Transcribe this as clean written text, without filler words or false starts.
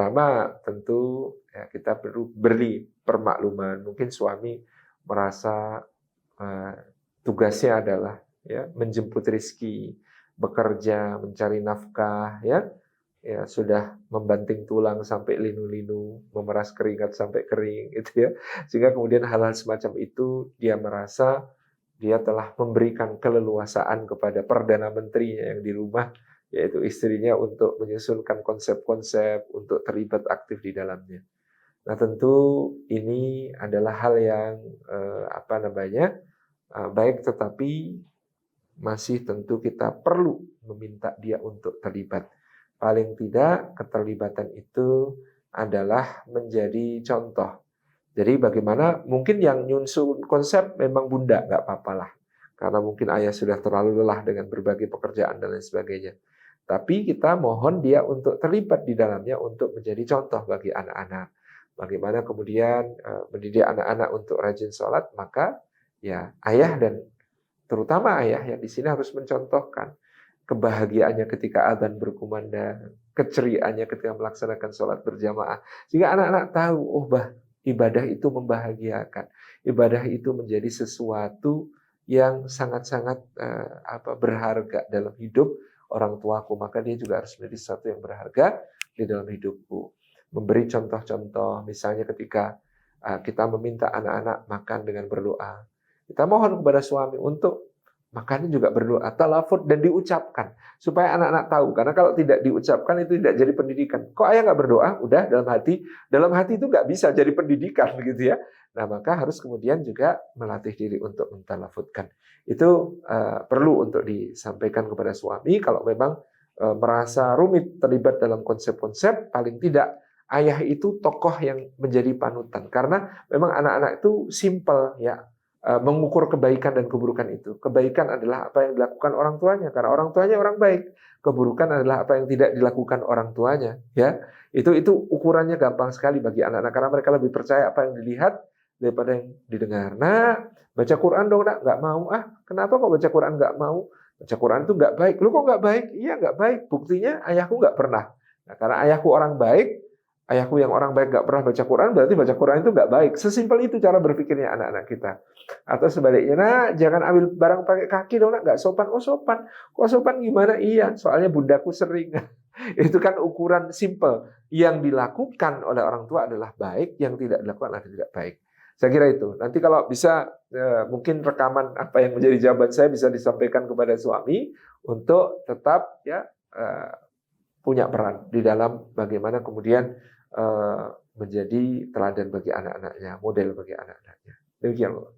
pertama tentu ya kita perlu beri permakluman. Mungkin suami merasa eh, tugasnya adalah ya menjemput rezeki, bekerja, mencari nafkah, ya sudah membanting tulang sampai linu-linu, memeras keringat sampai kering, gitu ya. Sehingga kemudian hal-hal semacam itu dia merasa dia telah memberikan keleluasaan kepada perdana menterinya yang di rumah, yaitu istrinya, untuk menyusunkan konsep-konsep, untuk terlibat aktif di dalamnya. Nah, tentu ini adalah hal yang baik, tetapi masih tentu kita perlu meminta dia untuk terlibat. Paling tidak keterlibatan itu adalah menjadi contoh. Jadi bagaimana mungkin yang nyusun konsep memang bunda, nggak apa-apa lah. Karena mungkin ayah sudah terlalu lelah dengan berbagai pekerjaan dan lain sebagainya. Tapi kita mohon dia untuk terlibat di dalamnya untuk menjadi contoh bagi anak-anak. Bagaimana kemudian mendidik anak-anak untuk rajin sholat, maka ya ayah dan terutama ayah yang di sini harus mencontohkan kebahagiaannya ketika adzan berkumandang, keceriaannya ketika melaksanakan sholat berjamaah. Sehingga anak-anak tahu, ibadah itu membahagiakan. Ibadah itu menjadi sesuatu yang sangat-sangat berharga dalam hidup orang tuaku. Maka dia juga harus menjadi sesuatu yang berharga di dalam hidupku. Memberi contoh-contoh, misalnya ketika kita meminta anak-anak makan dengan berdoa. Kita mohon kepada suami untuk makannya juga berdoa, talafut dan diucapkan supaya anak-anak tahu. Karena kalau tidak diucapkan itu tidak jadi pendidikan. Kok ayah nggak berdoa? Udah dalam hati itu nggak bisa jadi pendidikan gitu ya. Nah, maka harus kemudian juga melatih diri untuk mentalafutkan. Itu perlu untuk disampaikan kepada suami kalau memang merasa rumit terlibat dalam konsep-konsep. Paling tidak ayah itu tokoh yang menjadi panutan, karena memang anak-anak itu simple ya. Mengukur kebaikan dan keburukan itu. Kebaikan adalah apa yang dilakukan orang tuanya, karena orang tuanya orang baik. Keburukan adalah apa yang tidak dilakukan orang tuanya. Ya, itu ukurannya gampang sekali bagi anak-anak, karena mereka lebih percaya apa yang dilihat daripada yang didengar. Nah, baca Quran dong, nak. Nggak mau. Kenapa kok baca Quran nggak mau? Baca Quran itu nggak baik. Lu kok nggak baik? Iya, nggak baik. Buktinya ayahku nggak pernah. Nah, karena ayahku orang baik, ayahku yang orang baik nggak pernah baca Quran, berarti baca Quran itu nggak baik. Sesimpel itu cara berpikirnya anak-anak kita. Atau sebaliknya, nah jangan ambil barang pakai kaki dong, nggak sopan. Oh sopan, kok sopan gimana? Iya, soalnya bundaku sering. Itu kan ukuran simple. Yang dilakukan oleh orang tua adalah baik, yang tidak dilakukan adalah tidak baik. Saya kira itu. Nanti kalau bisa mungkin rekaman apa yang menjadi jawaban saya bisa disampaikan kepada suami untuk tetap ya punya peran di dalam bagaimana kemudian menjadi teladan bagi anak-anaknya, model bagi anak-anaknya. Demikian, Pak.